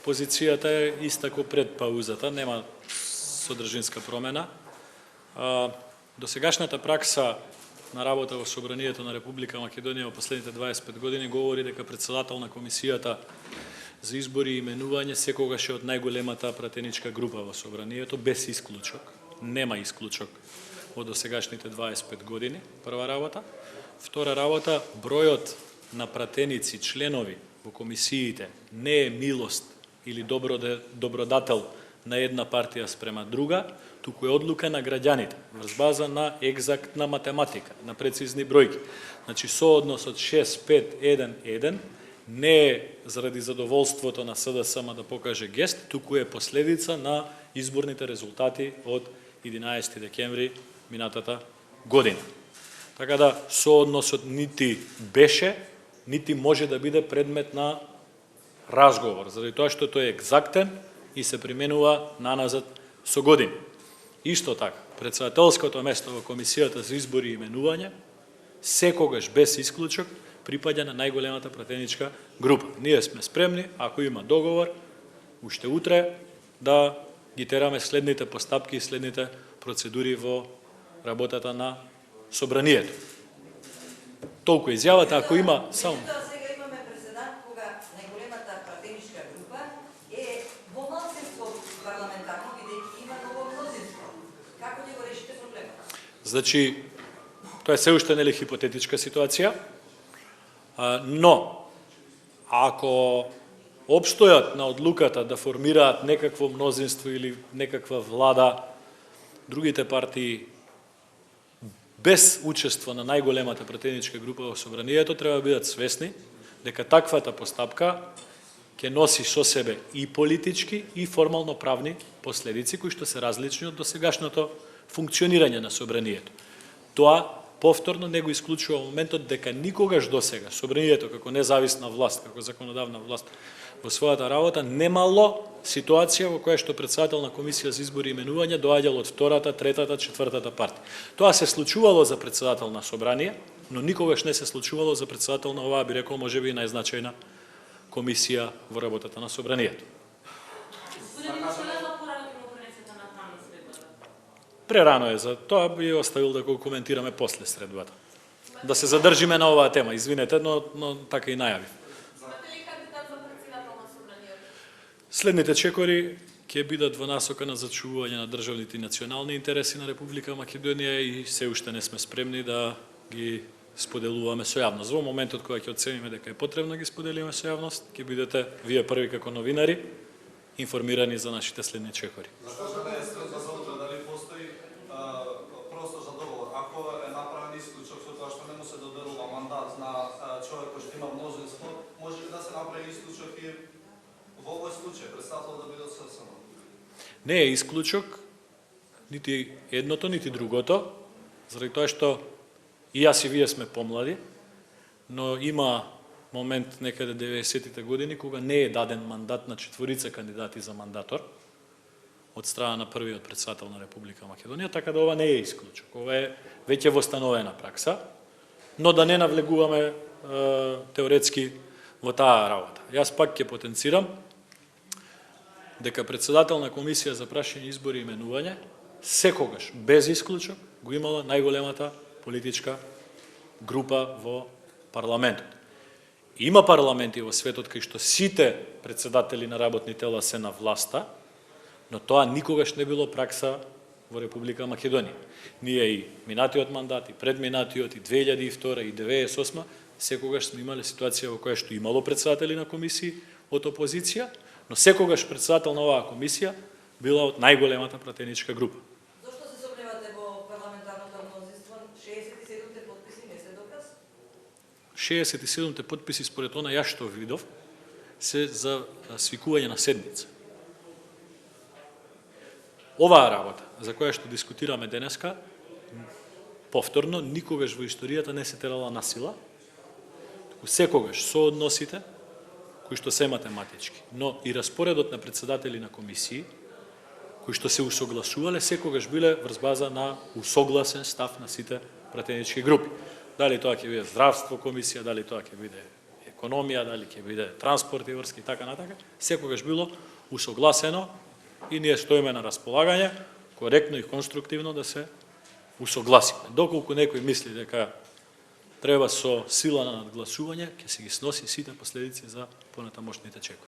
позицијата е иста како пред паузата, нема содржинска промена. Досегашната пракса на работа во Собранието на Република Македонија во последните 25 години говори дека председател на Комисијата за избори и именување секогаш е од најголемата пратеничка група во Собранието, без исклучок. Нема исклучок во досегашните 25 години, прва работа. Втора работа, бројот на пратеници, членови во комисиите не е милост или добродател на една партија спрема друга, туку е одлука на граѓаните, врз база на екзактна математика, на прецизни бројки. Значи, соодносот 6-5-1-1 не е заради задоволството на СДСМ да покаже гест, туку е последица на изборните резултати од 11 декември минатата година. Така да, соодносот нити беше, нити може да биде предмет на разговор, заради тоа што тој е екзактен и се применува наназад со години. Исто така, председателското место во Комисијата за избори и именување секогаш без исклучок припаѓа на најголемата пратеничка група. Ние сме спремни, ако има договор, уште утре да ги тераме следните постапки и следните процедури во работата на Собранието. Толку изјавата, ако има само... Сега имаме прецедент кога најголемата пратеничка група е во мнозинство парламентарно, бидејќи има ново мнозинство. Како ќе го решите проблемот? Значи, тоа е се уште нели хипотетичка ситуација, но ако обстојат на одлуката да формираат некакво мнозинство или некаква влада, другите партии без учество на најголемата пратеничка група во Собранието треба да бидат свесни дека таквата постапка ќе носи со себе и политички и формално правни последици кои што се различни од досегашното функционирање на Собранието. Тоа повторно не го исклучува моментот дека никогаш досега Собранието како независна власт, како законодавна власт во својата работа немало ситуација во која што председател на Комисија за избори и именување доаѓал од втората, третата, четвртата партија. Тоа се случувало за председател на Собрание, но никогаш не се случувало за председател на оваа, би рекол, можеби и најзначајна комисија во работата на Собранието. Прерано е за тоа, би оставил да го коментираме после средбата. Да се задржиме на оваа тема, извинете, но така и најавив. Следните чекори ќе бидат во насока на зачувување на државните и национални интереси на Република Македонија и се уште не сме спремни да ги споделуваме со јавност. Во моментот кога ќе оцениме дека е потребно да ги споделиме со јавност, ќе бидете вие први како новинари информирани за нашите следни чекори. Зашто не е средба за утре, дали постои просто за договор? Ако е направен исклучок со тоа што не му се доделува мандат на човек кој што има мнозинство, може ли да се направи исклучок и во овој случај представил да биде од СДСМ? Не е исклучок нити едното, нити другото, заради тоа што и јас и вие сме помлади, но има момент некаде 90-тите години кога не е даден мандат на четворица кандидати за мандатор од страна на првиот председател на Република Македонија, така да ова не е исклучок. Ова е веќе востановена пракса, но да не навлегуваме теоретски во таа работа. Јас пак ќе потенцирам дека председател на Комисија за прашање, избори и именување секогаш, без исклучок, го имала најголемата политичка група во парламентот. Има парламенти во светот кај што сите председатели на работни тела се на власта, но тоа никогаш не било пракса во Република Македонија. Ние и минатиот мандат, и предминатиот, и 2002 и 1998 секогаш сме имале ситуација во која што имало председатели на комисии од опозиција, но секогаш председател на оваа комисија била од најголемата пратеничка група. Зошто се сомневате во парламентарното мнозинство? 67-те подписи не се доказ? 67-те подписи според она јас што видов се за свикување на седница. Оваа работа за која што дискутираме денеска повторно никогаш во историјата не се терала на сила, туку секогаш соодносите кои што се математички, но и распоредот на председатели на комисии, кои што се усогласувале, секогаш биле врз база на усогласен став на сите пратенички групи. Дали тоа ќе биде здравство комисија, дали тоа ќе биде економија, дали ќе биде транспорт и врски и така натака, секогаш било усогласено и ние стоиме на располагање коректно и конструктивно да се усогласиме. Доколку некој мисли дека треба со сила на надгласување, ќе се ги сноси сите последици за понатамошните чекови.